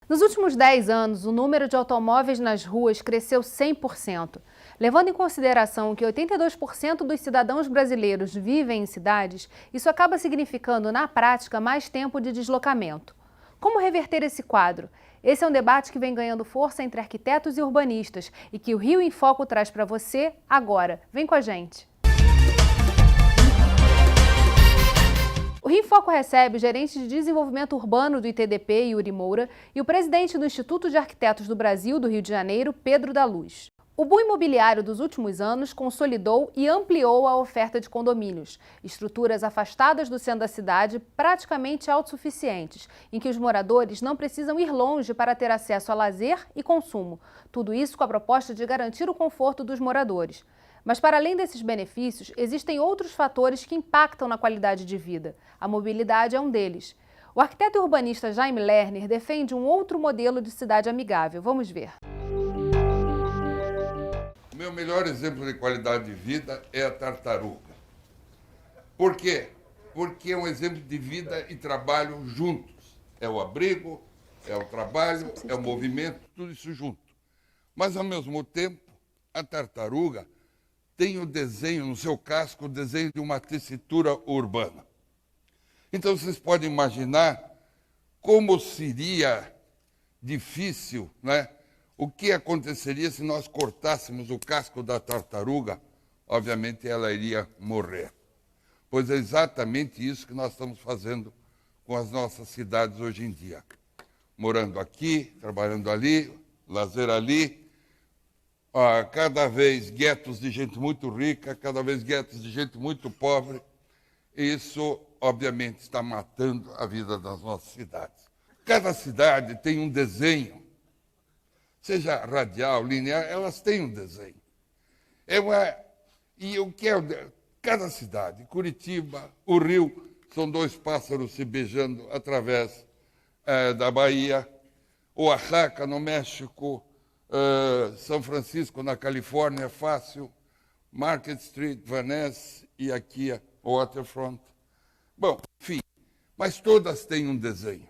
Nos últimos 10 anos, o número de automóveis nas ruas cresceu 100%. Levando em consideração que 82% dos cidadãos brasileiros vivem em cidades, isso acaba significando, na prática, mais tempo de deslocamento. Como reverter esse quadro? Esse é um debate que vem ganhando força entre arquitetos e urbanistas e que o Rio em Foco traz para você agora. Vem com a gente! O Rio em Foco recebe o gerente de desenvolvimento urbano do ITDP, Yuri Moura, e o presidente do Instituto de Arquitetos do Brasil, do Rio de Janeiro, Pedro da Luz. O boom imobiliário dos últimos anos consolidou e ampliou a oferta de condomínios, estruturas afastadas do centro da cidade, praticamente autossuficientes, em que os moradores não precisam ir longe para ter acesso a lazer e consumo. Tudo isso com a proposta de garantir o conforto dos moradores. Mas, para além desses benefícios, existem outros fatores que impactam na qualidade de vida. A mobilidade é um deles. O arquiteto e urbanista Jaime Lerner defende um outro modelo de cidade amigável. Vamos ver. O meu melhor exemplo de qualidade de vida é a Tartaruga. Por quê? Porque é um exemplo de vida e trabalho juntos. É o abrigo, é o trabalho, é o movimento, tudo isso junto. Mas, ao mesmo tempo, a Tartaruga tem o desenho, no seu casco, o desenho de uma tessitura urbana. Então, vocês podem imaginar como seria difícil, né? O que aconteceria se nós cortássemos o casco da tartaruga? Obviamente, ela iria morrer. Pois é exatamente isso que nós estamos fazendo com as nossas cidades hoje em dia. Morando aqui, trabalhando ali, lazer ali, cada vez guetos de gente muito rica, cada vez guetos de gente muito pobre. Isso, obviamente, está matando a vida das nossas cidades. Cada cidade tem um desenho, seja radial, linear, elas têm um desenho. E o que é cada cidade? Curitiba, o Rio, são dois pássaros se beijando através da Bahia. Oaxaca, no México, São Francisco, na Califórnia, é fácil. Market Street, Van Ness e aqui a Waterfront. Bom, enfim, mas todas têm um desenho.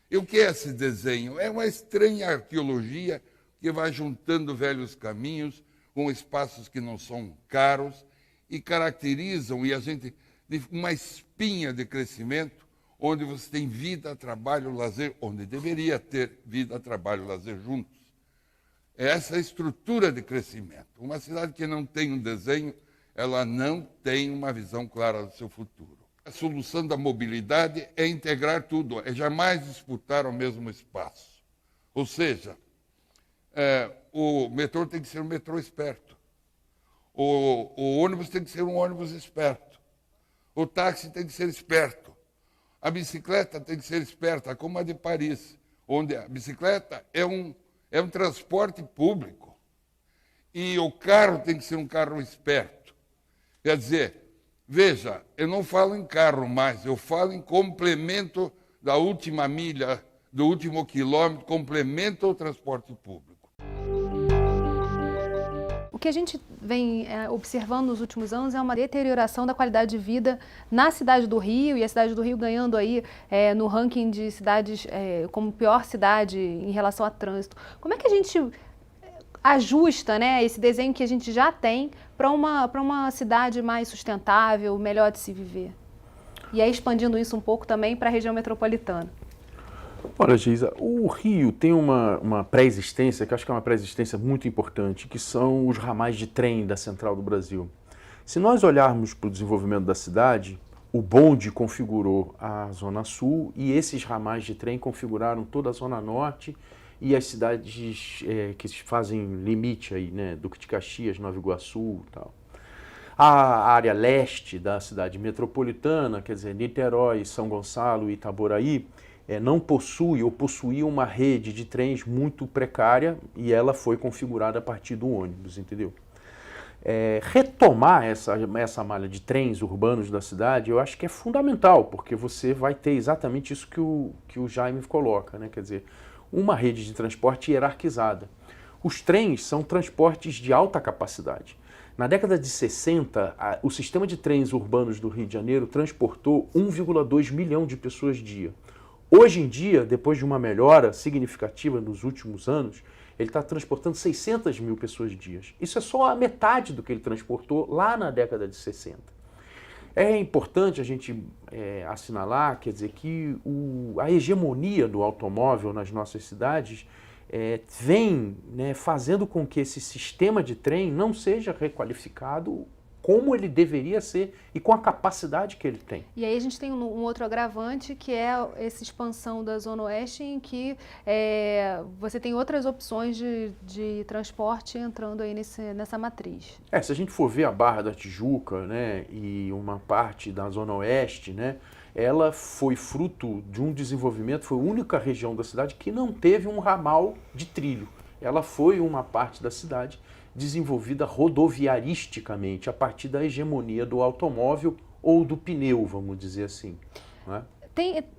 E o que é esse desenho? É uma estranha arqueologia que vai juntando velhos caminhos com espaços que não são caros e caracterizam uma espinha de crescimento onde você tem vida, trabalho, lazer, onde deveria ter vida, trabalho, lazer juntos. É essa estrutura de crescimento. Uma cidade que não tem um desenho, ela não tem uma visão clara do seu futuro. A solução da mobilidade é integrar tudo, é jamais disputar o mesmo espaço. Ou seja, o metrô tem que ser um metrô esperto. O ônibus tem que ser um ônibus esperto. O táxi tem que ser esperto. A bicicleta tem que ser esperta, como a de Paris, onde a bicicleta é um transporte público. E o carro tem que ser um carro esperto. Quer dizer, veja, eu não falo em carro mais, eu falo em complemento da última milha, do último quilômetro, complemento ao transporte público. O que a gente vem observando nos últimos anos é uma deterioração da qualidade de vida na cidade do Rio, e a cidade do Rio ganhando aí no ranking de cidades como pior cidade em relação a trânsito. Como é que a gente ajusta, né, esse desenho que a gente já tem para uma cidade mais sustentável, melhor de se viver? E aí expandindo isso um pouco também para a região metropolitana. Olha, Geisa, o Rio tem uma pré-existência, que eu acho que é uma pré-existência muito importante, que são os ramais de trem da Central do Brasil. Se nós olharmos para o desenvolvimento da cidade, o bonde configurou a Zona Sul e esses ramais de trem configuraram toda a Zona Norte e as cidades que fazem limite aí, né, Duque de Caxias, Nova Iguaçu e tal. A área leste da cidade metropolitana, quer dizer, Niterói, São Gonçalo e Itaboraí, não possui ou possuía uma rede de trens muito precária e ela foi configurada a partir do ônibus, entendeu? Retomar essa malha de trens urbanos da cidade, eu acho que é fundamental, porque você vai ter exatamente isso que o Jaime coloca, né? Quer dizer, uma rede de transporte hierarquizada. Os trens são transportes de alta capacidade. Na década de 60, o sistema de trens urbanos do Rio de Janeiro transportou 1,2 milhão de pessoas dia. Hoje em dia, depois de uma melhora significativa nos últimos anos, ele está transportando 600 mil pessoas dias. Isso é só a metade do que ele transportou lá na década de 60. É importante a gente assinalar, quer dizer, que a hegemonia do automóvel nas nossas cidades vem, né, fazendo com que esse sistema de trem não seja requalificado como ele deveria ser e com a capacidade que ele tem. E aí a gente tem um outro agravante, que é essa expansão da Zona Oeste, em que você tem outras opções de transporte entrando aí nessa matriz. Se a gente for ver a Barra da Tijuca, né, e uma parte da Zona Oeste, né, ela foi fruto de um desenvolvimento, foi a única região da cidade que não teve um ramal de trilho. Ela foi uma parte da cidade desenvolvida rodoviaristicamente, a partir da hegemonia do automóvel ou do pneu, vamos dizer assim, né?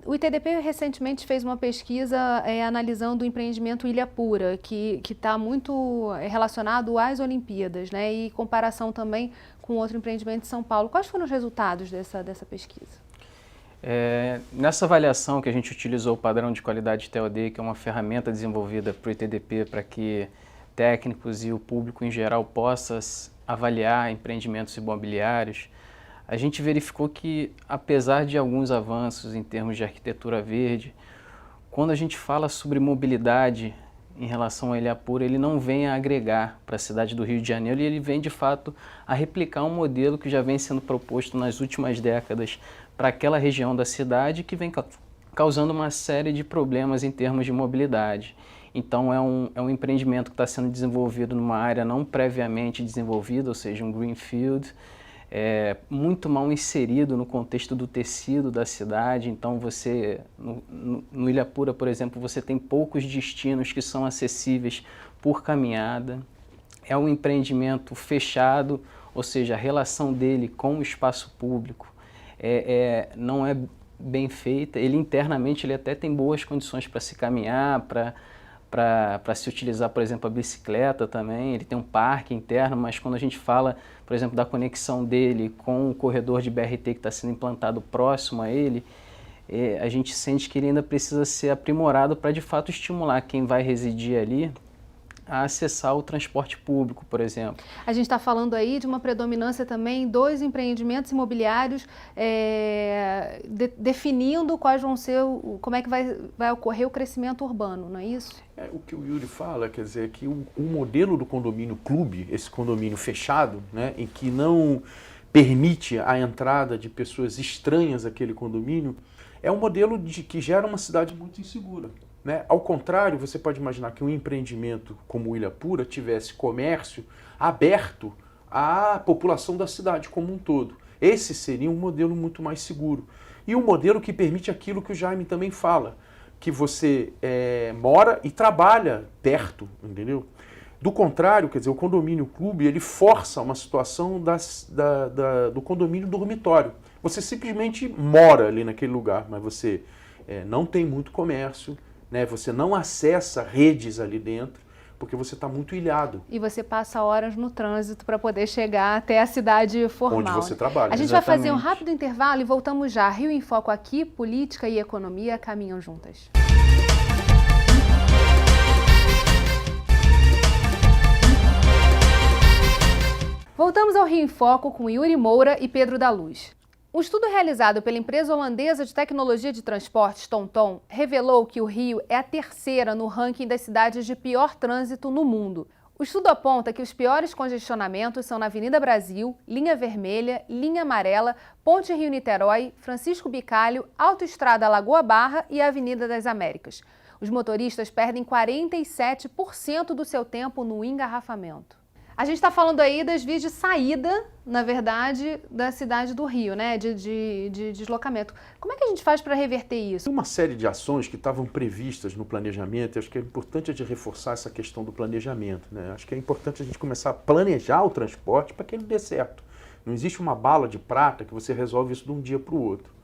O ITDP recentemente fez uma pesquisa analisando o empreendimento Ilhapura, que está muito relacionado às Olimpíadas, né? E comparação também com outro empreendimento de São Paulo. Quais foram os resultados dessa pesquisa? Nessa avaliação que a gente utilizou o padrão de qualidade TOD, que é uma ferramenta desenvolvida para o ITDP para que técnicos e o público em geral possam avaliar empreendimentos imobiliários, a gente verificou que, apesar de alguns avanços em termos de arquitetura verde, quando a gente fala sobre mobilidade em relação a Ilhapura, ele não vem a agregar para a cidade do Rio de Janeiro, e ele vem, de fato, a replicar um modelo que já vem sendo proposto nas últimas décadas para aquela região da cidade, que vem causando uma série de problemas em termos de mobilidade. Então é um empreendimento que está sendo desenvolvido numa área não previamente desenvolvida, ou seja, um greenfield, muito mal inserido no contexto do tecido da cidade. Então você, no Ilhapura, por exemplo, você tem poucos destinos que são acessíveis por caminhada. É um empreendimento fechado, ou seja, a relação dele com o espaço público não é bem feita. Ele internamente ele até tem boas condições para se caminhar, para se utilizar, por exemplo, a bicicleta também. Ele tem um parque interno, mas quando a gente fala, por exemplo, da conexão dele com o corredor de BRT que está sendo implantado próximo a ele, a gente sente que ele ainda precisa ser aprimorado para, de fato, estimular quem vai residir ali a acessar o transporte público, por exemplo. A gente está falando aí de uma predominância também dos empreendimentos imobiliários, definindo quais vão ser, como é que vai ocorrer o crescimento urbano, não é isso? O que o Yuri fala, quer dizer, que o modelo do condomínio clube, esse condomínio fechado, né, em que não permite a entrada de pessoas estranhas àquele condomínio, é um modelo que gera uma cidade muito insegura. Né? Ao contrário, você pode imaginar que um empreendimento como o Ilhapura tivesse comércio aberto à população da cidade como um todo. Esse seria um modelo muito mais seguro. E um modelo que permite aquilo que o Jaime também fala, que você mora e trabalha perto, entendeu? Do contrário, quer dizer, o condomínio clube, ele força uma situação do condomínio dormitório. Você simplesmente mora ali naquele lugar, mas você não tem muito comércio, né? Você não acessa redes ali dentro, porque você está muito ilhado. E você passa horas no trânsito para poder chegar até a cidade formal. Onde você trabalha. A gente vai fazer um rápido intervalo e voltamos já. Rio em Foco aqui, política e economia caminham juntas. Voltamos ao Rio em Foco com Yuri Moura e Pedro da Luz. Um estudo realizado pela empresa holandesa de tecnologia de transportes TomTom revelou que o Rio é a terceira no ranking das cidades de pior trânsito no mundo. O estudo aponta que os piores congestionamentos são na Avenida Brasil, Linha Vermelha, Linha Amarela, Ponte Rio-Niterói, Francisco Bicalho, Autoestrada Lagoa Barra e Avenida das Américas. Os motoristas perdem 47% do seu tempo no engarrafamento. A gente está falando aí das vias de saída, na verdade, da cidade do Rio, né? De deslocamento. Como é que a gente faz para reverter isso? Tem uma série de ações que estavam previstas no planejamento, e acho que é importante a gente reforçar essa questão do planejamento, né? Acho que é importante a gente começar a planejar o transporte para que ele dê certo. Não existe uma bala de prata que você resolve isso de um dia para o outro.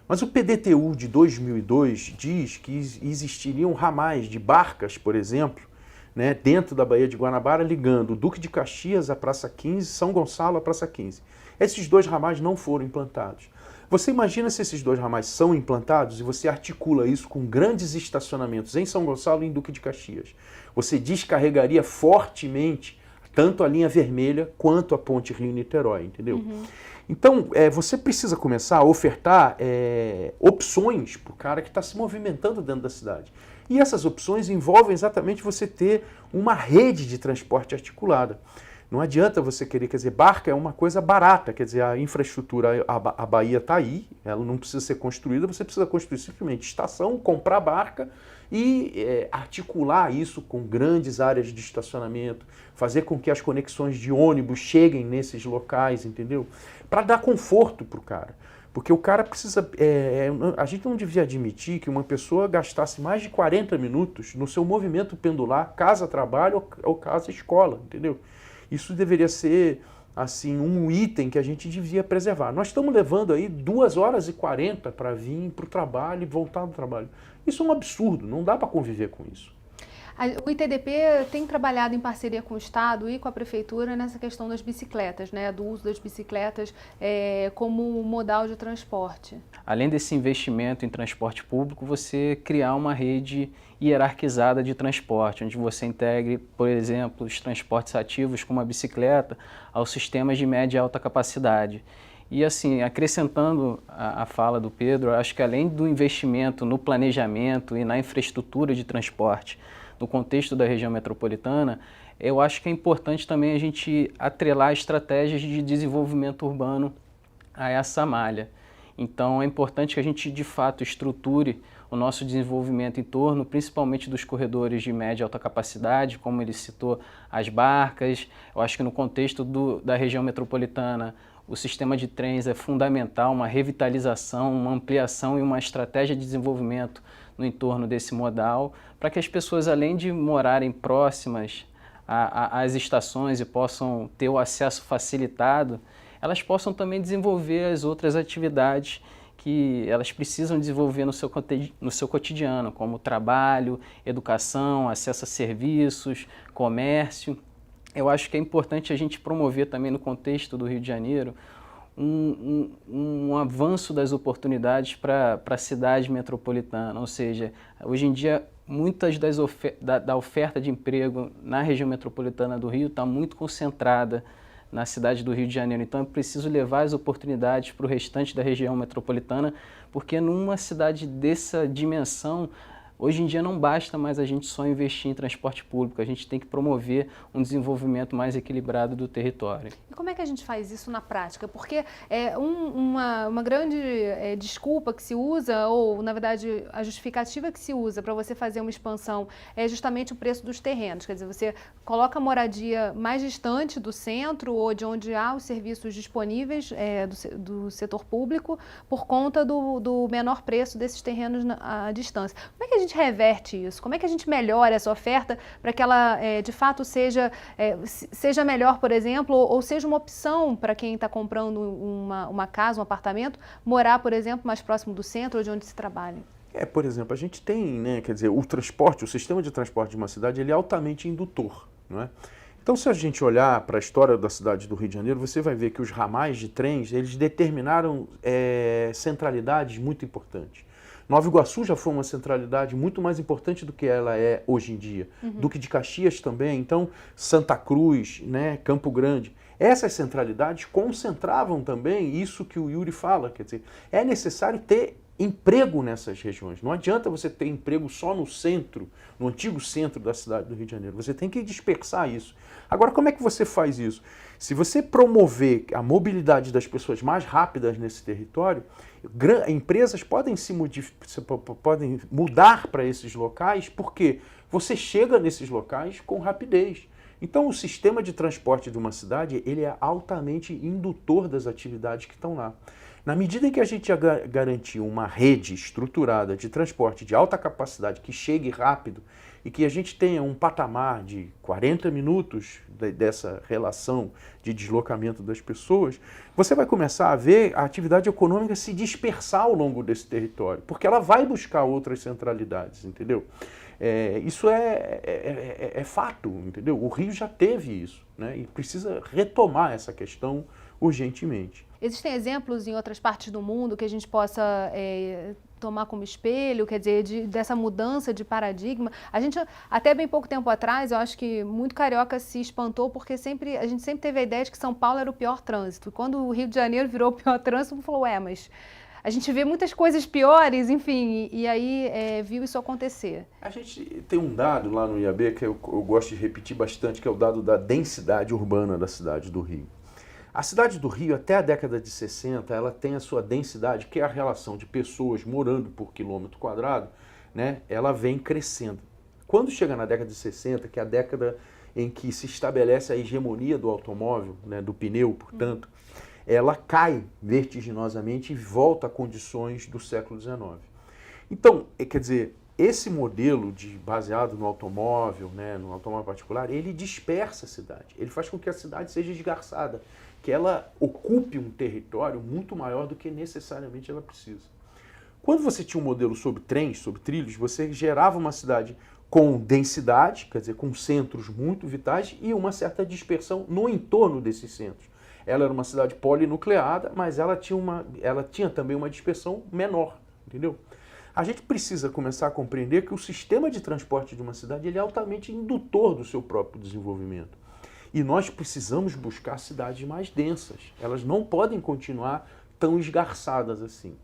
Mas o PDTU de 2002 diz que existiriam ramais de barcas, por exemplo, né, dentro da Baía de Guanabara, ligando o Duque de Caxias à Praça 15, São Gonçalo à Praça 15. Esses dois ramais não foram implantados. Você imagina se esses 2 ramais são implantados e você articula isso com grandes estacionamentos em São Gonçalo e em Duque de Caxias. Você descarregaria fortemente tanto a linha vermelha quanto a ponte Rio-Niterói, entendeu? Então, você precisa começar a ofertar opções para o cara que está se movimentando dentro da cidade. E essas opções envolvem exatamente você ter uma rede de transporte articulada. Não adianta você querer, quer dizer, barca é uma coisa barata, quer dizer, a infraestrutura, a Bahia está aí, ela não precisa ser construída, você precisa construir simplesmente estação, comprar barca e articular isso com grandes áreas de estacionamento, fazer com que as conexões de ônibus cheguem nesses locais, entendeu? Para dar conforto para o cara. Porque o cara precisa... a gente não devia admitir que uma pessoa gastasse mais de 40 minutos no seu movimento pendular, casa-trabalho ou casa-escola, entendeu? Isso deveria ser, assim, um item que a gente devia preservar. Nós estamos levando aí 2h40 para vir para o trabalho e voltar do trabalho. Isso é um absurdo, não dá para conviver com isso. O ITDP tem trabalhado em parceria com o Estado e com a Prefeitura nessa questão das bicicletas, né, do uso das bicicletas como modal de transporte. Além desse investimento em transporte público, você criar uma rede hierarquizada de transporte, onde você integre, por exemplo, os transportes ativos como a bicicleta aos sistemas de média e alta capacidade. E assim, acrescentando a fala do Pedro, acho que além do investimento no planejamento e na infraestrutura de transporte, no contexto da região metropolitana, eu acho que é importante também a gente atrelar estratégias de desenvolvimento urbano a essa malha. Então é importante que a gente de fato estruture o nosso desenvolvimento em torno, principalmente dos corredores de média e alta capacidade, como ele citou, as barcas. Eu acho que no contexto da região metropolitana, o sistema de trens é fundamental, uma revitalização, uma ampliação e uma estratégia de desenvolvimento no entorno desse modal, para que as pessoas, além de morarem próximas às estações e possam ter o acesso facilitado, elas possam também desenvolver as outras atividades que elas precisam desenvolver no seu cotidiano, como trabalho, educação, acesso a serviços, comércio. Eu acho que é importante a gente promover também no contexto do Rio de Janeiro um avanço das oportunidades para a cidade metropolitana, ou seja, hoje em dia muitas da oferta de emprego na região metropolitana do Rio está muito concentrada na cidade do Rio de Janeiro, então é preciso levar as oportunidades para o restante da região metropolitana, porque numa cidade dessa dimensão, hoje em dia não basta mais a gente só investir em transporte público, a gente tem que promover um desenvolvimento mais equilibrado do território. E como é que a gente faz isso na prática? Porque uma grande desculpa que se usa, ou na verdade a justificativa que se usa para você fazer uma expansão é justamente o preço dos terrenos. Quer dizer, você coloca a moradia mais distante do centro ou de onde há os serviços disponíveis do setor público por conta do menor preço desses terrenos à distância. Como é que a gente reverte isso? Como é que a gente melhora essa oferta para que ela de fato seja melhor, por exemplo, ou seja uma opção para quem está comprando uma casa, um apartamento, morar, por exemplo, mais próximo do centro ou de onde se trabalha? Por exemplo, a gente tem, né, quer dizer, o sistema de transporte de uma cidade, ele é altamente indutor, não é? Então, se a gente olhar para a história da cidade do Rio de Janeiro, você vai ver que os ramais de trens, eles determinaram centralidades muito importantes. Nova Iguaçu já foi uma centralidade muito mais importante do que ela é hoje em dia. Duque de Caxias também, então Santa Cruz, né, Campo Grande. Essas centralidades concentravam também isso que o Yuri fala, quer dizer, é necessário ter emprego nessas regiões. Não adianta você ter emprego só no centro, no antigo centro da cidade do Rio de Janeiro. Você tem que dispersar isso. Agora, como é que você faz isso? Se você promover a mobilidade das pessoas mais rápidas nesse território, empresas podem podem mudar para esses locais, porque você chega nesses locais com rapidez. Então, o sistema de transporte de uma cidade, ele é altamente indutor das atividades que estão lá. Na medida em que a gente garantir uma rede estruturada de transporte de alta capacidade que chegue rápido e que a gente tenha um patamar de 40 minutos dessa relação de deslocamento das pessoas, você vai começar a ver a atividade econômica se dispersar ao longo desse território, porque ela vai buscar outras centralidades, entendeu? Isso é fato, entendeu? O Rio já teve isso, né? E precisa retomar essa questão urgentemente. Existem exemplos em outras partes do mundo que a gente possa tomar como espelho, quer dizer, dessa mudança de paradigma? A gente, até bem pouco tempo atrás, eu acho que muito carioca se espantou porque a gente sempre teve a ideia de que São Paulo era o pior trânsito. E quando o Rio de Janeiro virou o pior trânsito, falou, mas a gente vê muitas coisas piores, enfim, e aí viu isso acontecer. A gente tem um dado lá no IAB que eu gosto de repetir bastante, que é o dado da densidade urbana da cidade do Rio. A cidade do Rio, até a década de 60, ela tem a sua densidade, que é a relação de pessoas morando por quilômetro quadrado, né? Ela vem crescendo. Quando chega na década de 60, que é a década em que se estabelece a hegemonia do automóvel, né, do pneu, portanto, ela cai vertiginosamente e volta a condições do século XIX. Então, quer dizer, esse modelo baseado no automóvel, né, no automóvel particular, ele dispersa a cidade. Ele faz com que a cidade seja esgarçada, que ela ocupe um território muito maior do que necessariamente ela precisa. Quando você tinha um modelo sobre trens, sobre trilhos, você gerava uma cidade com densidade, quer dizer, com centros muito vitais e uma certa dispersão no entorno desses centros. Ela era uma cidade polinucleada, mas ela tinha também uma dispersão menor, entendeu? A gente precisa começar a compreender que o sistema de transporte de uma cidade ele é altamente indutor do seu próprio desenvolvimento. E nós precisamos buscar cidades mais densas. Elas não podem continuar tão esgarçadas assim.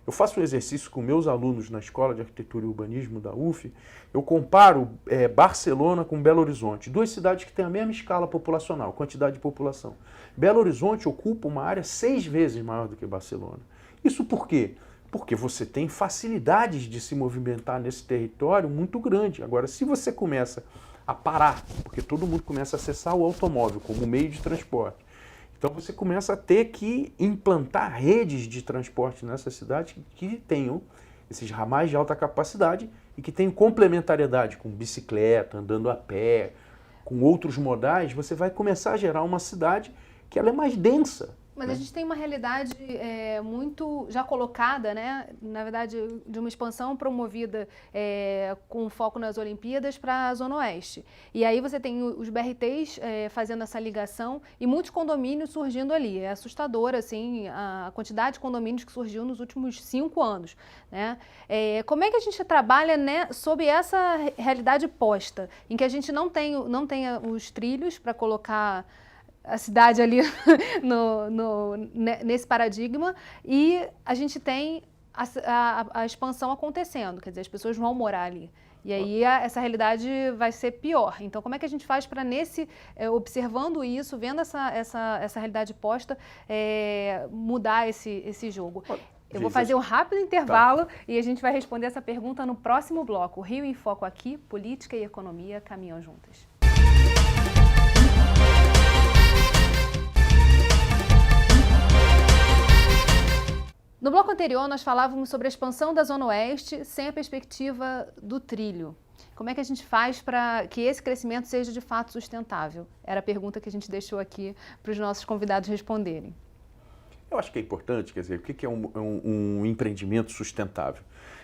Eu faço um exercício com meus alunos na Escola de Arquitetura e Urbanismo da UF. Eu comparo Barcelona com Belo Horizonte, duas cidades que têm a mesma escala populacional, quantidade de população. Belo Horizonte ocupa uma área 6 vezes maior do que Barcelona. Isso por quê? Porque você tem facilidades de se movimentar nesse território muito grande. Agora, se você começa a parar, porque todo mundo começa a acessar o automóvel como meio de transporte, então você começa a ter que implantar redes de transporte nessa cidade que tenham esses ramais de alta capacidade e que tenham complementariedade com bicicleta, andando a pé, com outros modais. Você vai começar a gerar uma cidade que ela é mais densa. Mas a gente tem uma realidade muito já colocada, né? Na verdade, de uma expansão promovida com foco nas Olimpíadas para a Zona Oeste. E aí você tem os BRTs fazendo essa ligação e muitos condomínios surgindo ali. É assustador, assim, a quantidade de condomínios que surgiu nos últimos 5 anos, né? Como é que a gente trabalha, né, sob essa realidade posta, em que a gente não tenha os trilhos para colocar a cidade ali nesse paradigma e a gente tem a expansão acontecendo, quer dizer, as pessoas vão morar ali. E aí essa realidade vai ser pior. Então, como é que a gente faz para observando isso, vendo essa realidade posta, mudar esse jogo? Eu vou fazer um rápido intervalo e a gente vai responder essa pergunta no próximo bloco. Rio em Foco aqui, política e economia caminham juntas. No bloco anterior, nós falávamos sobre a expansão da Zona Oeste sem a perspectiva do trilho. Como é que a gente faz para que esse crescimento seja de fato sustentável? Era a pergunta que a gente deixou aqui para os nossos convidados responderem. Eu acho que é importante, quer dizer, o que é um empreendimento sustentável?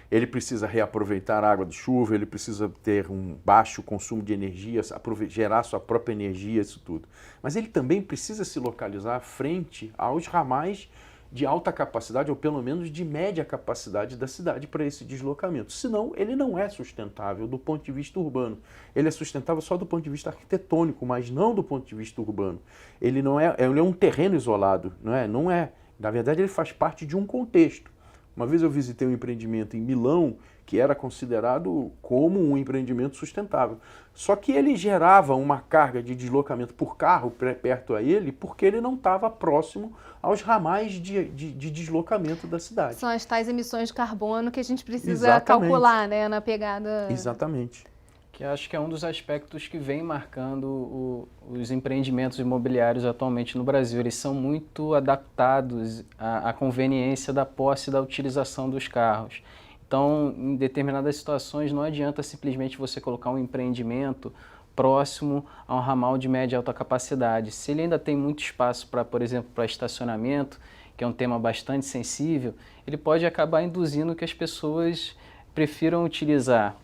Ele precisa reaproveitar a água de chuva, ele precisa ter um baixo consumo de energia, gerar sua própria energia, isso tudo. Mas ele também precisa se localizar frente aos ramais de alta capacidade, ou pelo menos de média capacidade da cidade para esse deslocamento. Senão, ele não é sustentável do ponto de vista urbano. Ele é sustentável só do ponto de vista arquitetônico, mas não do ponto de vista urbano. Ele é um terreno isolado, não é. Na verdade, ele faz parte de um contexto. Uma vez eu visitei um empreendimento em Milão que era considerado como um empreendimento sustentável. Só que ele gerava uma carga de deslocamento por carro perto a ele porque ele não estava próximo aos ramais de deslocamento da cidade. São as tais emissões de carbono que a gente precisa calcular, né, na pegada... Exatamente. Que acho que é um dos aspectos que vem marcando os empreendimentos imobiliários atualmente no Brasil. Eles são muito adaptados à conveniência da posse e da utilização dos carros. Então, em determinadas situações, não adianta simplesmente você colocar um empreendimento próximo a um ramal de média e alta capacidade. Se ele ainda tem muito espaço para, por exemplo, para estacionamento, que é um tema bastante sensível, ele pode acabar induzindo que as pessoas prefiram utilizar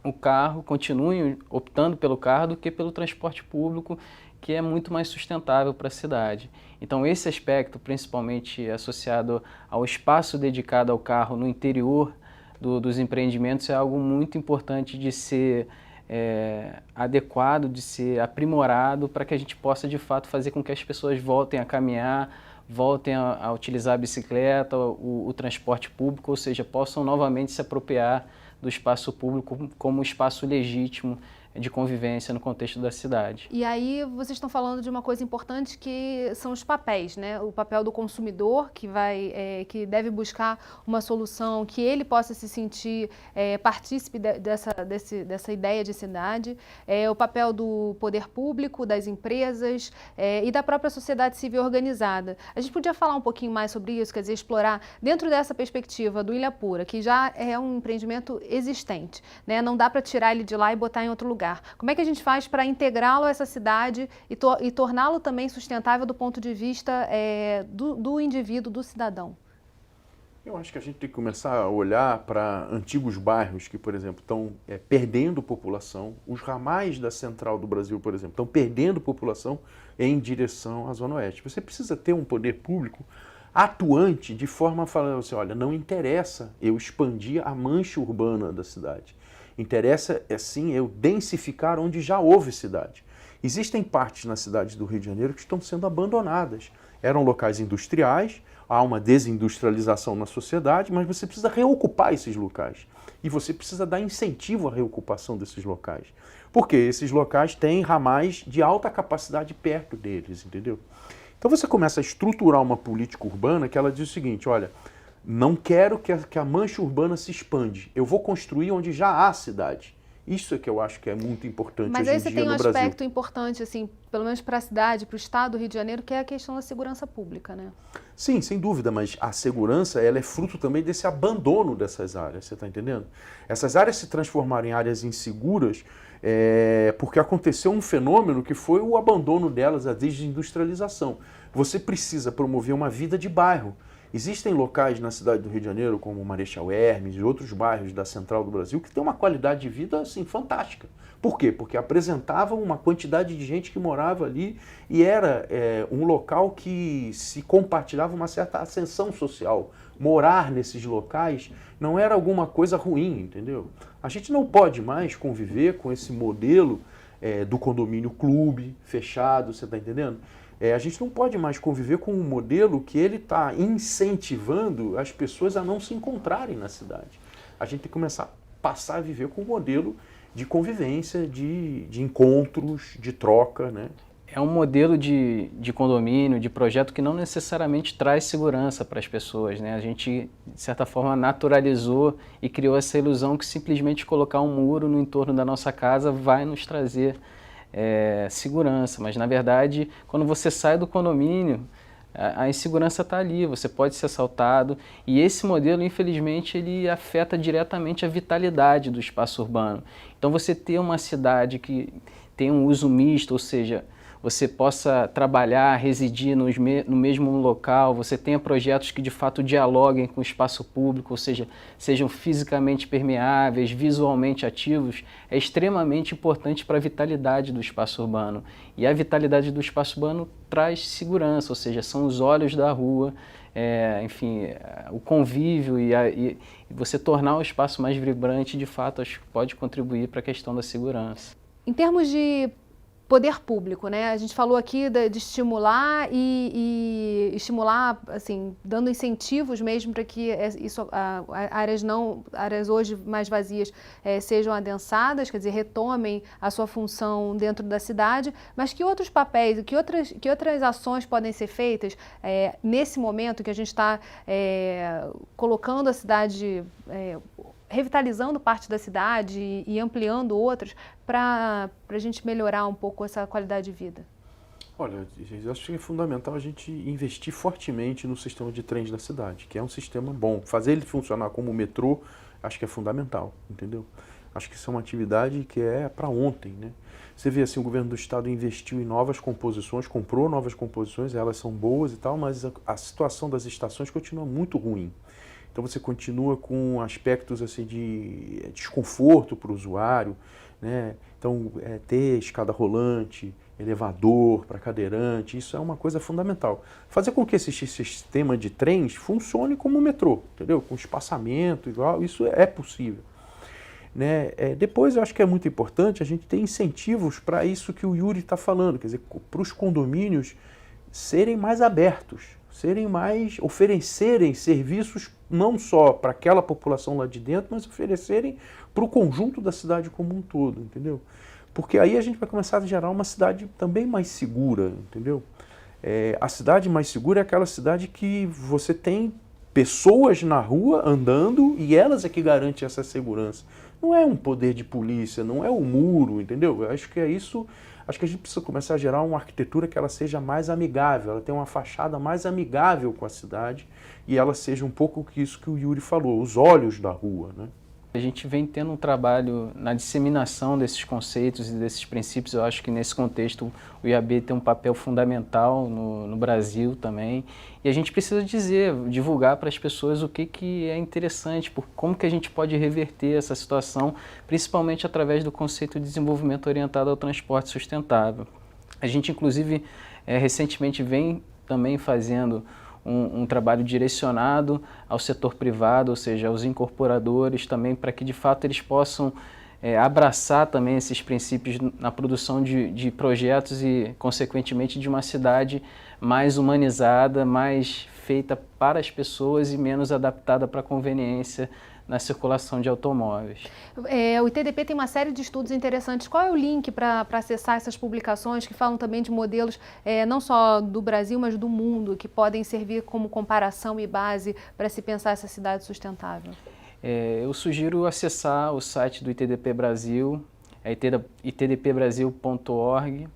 o carro, continuem optando pelo carro do que pelo transporte público, que é muito mais sustentável para a cidade. Então esse aspecto, principalmente associado ao espaço dedicado ao carro no interior dos empreendimentos, é algo muito importante de ser adequado, de ser aprimorado para que a gente possa de fato fazer com que as pessoas voltem a caminhar, voltem a utilizar a bicicleta, o transporte público, ou seja, possam novamente se apropriar do espaço público como espaço legítimo de convivência no contexto da cidade. E aí vocês estão falando de uma coisa importante que são os papéis, né? O papel do consumidor que deve buscar uma solução que ele possa se sentir partícipe dessa ideia de cidade, o papel do poder público, das empresas e da própria sociedade civil organizada. A gente podia falar um pouquinho mais sobre isso, quer dizer, explorar dentro dessa perspectiva do Ilhapura, que já é um empreendimento existente, né? Não dá para tirar ele de lá e botar em outro lugar. Como é que a gente faz para integrá-lo a essa cidade e torná-lo também sustentável do ponto de vista do indivíduo, do cidadão? Eu acho que a gente tem que começar a olhar para antigos bairros que, por exemplo, estão perdendo população. Os ramais da central do Brasil, por exemplo, estão perdendo população em direção à Zona Oeste. Você precisa ter um poder público atuante de forma a falar assim, olha, não interessa eu expandir a mancha urbana da cidade. Interessa, sim, eu densificar onde já houve cidade. Existem partes na cidade do Rio de Janeiro que estão sendo abandonadas. Eram locais industriais, há uma desindustrialização na sociedade, mas você precisa reocupar esses locais. E você precisa dar incentivo à reocupação desses locais. Porque esses locais têm ramais de alta capacidade perto deles, entendeu? Então você começa a estruturar uma política urbana que ela diz o seguinte, olha, não quero que a mancha urbana se expande. Eu vou construir onde já há cidade. Isso é que eu acho que é muito importante hoje em dia no Brasil. Mas aí você tem um aspecto importante, assim, pelo menos para a cidade, para o estado do Rio de Janeiro, que é a questão da segurança pública, né? Sim, sem dúvida, mas a segurança ela é fruto também desse abandono dessas áreas, você está entendendo? Essas áreas se transformaram em áreas inseguras porque aconteceu um fenômeno que foi o abandono delas, a desindustrialização. Você precisa promover uma vida de bairro. Existem locais na cidade do Rio de Janeiro, como Marechal Hermes e outros bairros da central do Brasil, que têm uma qualidade de vida assim, fantástica. Por quê? Porque apresentavam uma quantidade de gente que morava ali e era um local que se compartilhava uma certa ascensão social. Morar nesses locais não era alguma coisa ruim, entendeu? A gente não pode mais conviver com esse modelo do condomínio clube, fechado, você está entendendo? A gente não pode mais conviver com um modelo que ele está incentivando as pessoas a não se encontrarem na cidade. A gente tem que começar a passar a viver com um modelo de convivência, de encontros, de troca, né? É um modelo de condomínio, de projeto que não necessariamente traz segurança para as pessoas, né? A gente, de certa forma, naturalizou e criou essa ilusão que simplesmente colocar um muro no entorno da nossa casa vai nos trazer segurança, mas na verdade quando você sai do condomínio a insegurança está ali, você pode ser assaltado e esse modelo infelizmente ele afeta diretamente a vitalidade do espaço urbano. Então você ter uma cidade que tem um uso misto, ou seja, você possa trabalhar, residir no mesmo local, você tenha projetos que de fato dialoguem com o espaço público, ou seja, sejam fisicamente permeáveis, visualmente ativos, é extremamente importante para a vitalidade do espaço urbano. E a vitalidade do espaço urbano traz segurança, ou seja, são os olhos da rua, enfim, o convívio e você tornar o espaço mais vibrante, de fato, acho que pode contribuir para a questão da segurança. Em termos de poder público, né? A gente falou aqui de estimular e estimular, assim, dando incentivos mesmo para que áreas hoje mais vazias sejam adensadas, quer dizer, retomem a sua função dentro da cidade, mas que outros papéis, que outras ações podem ser feitas nesse momento que a gente está colocando a cidade, revitalizando parte da cidade e ampliando outras para a gente melhorar um pouco essa qualidade de vida? Olha, eu acho que é fundamental a gente investir fortemente no sistema de trens da cidade, que é um sistema bom. Fazer ele funcionar como metrô, acho que é fundamental, entendeu? Acho que isso é uma atividade que é para ontem, né? Você vê assim, o governo do estado investiu em novas composições, comprou novas composições, elas são boas e tal, mas a situação das estações continua muito ruim. Então você continua com aspectos assim, de desconforto para o usuário, né? Então ter escada rolante, elevador para cadeirante, isso é uma coisa fundamental. Fazer com que esse sistema de trens funcione como o metrô, entendeu? Com espaçamento igual, isso é possível. Né? Depois eu acho que é muito importante a gente ter incentivos para isso que o Yuri está falando, quer dizer, para os condomínios serem mais abertos, oferecerem serviços não só para aquela população lá de dentro, mas oferecerem para o conjunto da cidade como um todo, entendeu? Porque aí a gente vai começar a gerar uma cidade também mais segura, entendeu? A cidade mais segura é aquela cidade que você tem pessoas na rua andando e elas é que garantem essa segurança. Não é um poder de polícia, não é o muro, entendeu? Eu acho que é isso. Acho que a gente precisa começar a gerar uma arquitetura que ela seja mais amigável, ela tenha uma fachada mais amigável com a cidade e ela seja um pouco isso que o Yuri falou, os olhos da rua, né? A gente vem tendo um trabalho na disseminação desses conceitos e desses princípios. Eu acho que nesse contexto o IAB tem um papel fundamental no Brasil também. E a gente precisa divulgar para as pessoas o que é interessante, como que a gente pode reverter essa situação, principalmente através do conceito de desenvolvimento orientado ao transporte sustentável. A gente, inclusive, recentemente vem também fazendo um trabalho direcionado ao setor privado, ou seja, aos incorporadores também, para que de fato eles possam abraçar também esses princípios na produção de projetos e, consequentemente, de uma cidade mais humanizada, mais feita para as pessoas e menos adaptada para a conveniência na circulação de automóveis. O ITDP tem uma série de estudos interessantes. Qual é o link para acessar essas publicações que falam também de modelos não só do Brasil, mas do mundo, que podem servir como comparação e base para se pensar essa cidade sustentável? Eu sugiro acessar o site do ITDP Brasil, itdpbrasil.org,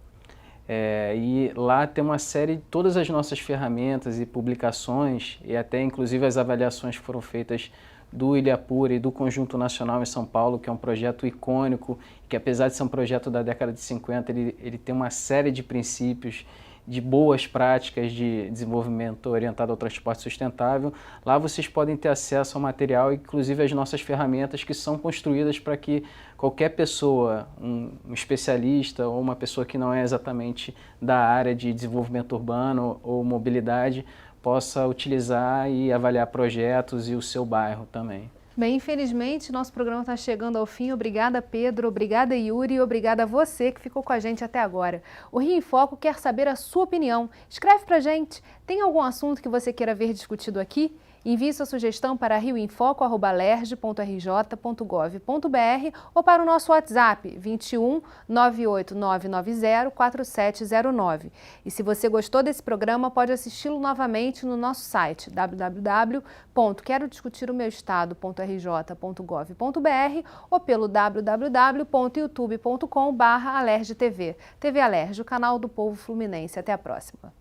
e lá tem uma série de todas as nossas ferramentas e publicações, e até inclusive as avaliações que foram feitas do Ilhapura e do Conjunto Nacional em São Paulo, que é um projeto icônico, que apesar de ser um projeto da década de 50, ele tem uma série de princípios, de boas práticas de desenvolvimento orientado ao transporte sustentável. Lá vocês podem ter acesso ao material, inclusive as nossas ferramentas que são construídas para que qualquer pessoa, um especialista ou uma pessoa que não é exatamente da área de desenvolvimento urbano ou mobilidade, possa utilizar e avaliar projetos e o seu bairro também. Bem, infelizmente, nosso programa está chegando ao fim. Obrigada, Pedro. Obrigada, Yuri. E obrigada a você que ficou com a gente até agora. O Rio em Foco quer saber a sua opinião. Escreve pra gente. Tem algum assunto que você queira ver discutido aqui? Envie sua sugestão para rioinfoco@lerj.rj.gov.br ou para o nosso WhatsApp 21 98990 4709. E se você gostou desse programa, pode assisti-lo novamente no nosso site www.querodiscutiromeuestado.rj.gov.br ou pelo www.youtube.com/alerjtv. TV Alerj, o canal do povo fluminense. Até a próxima.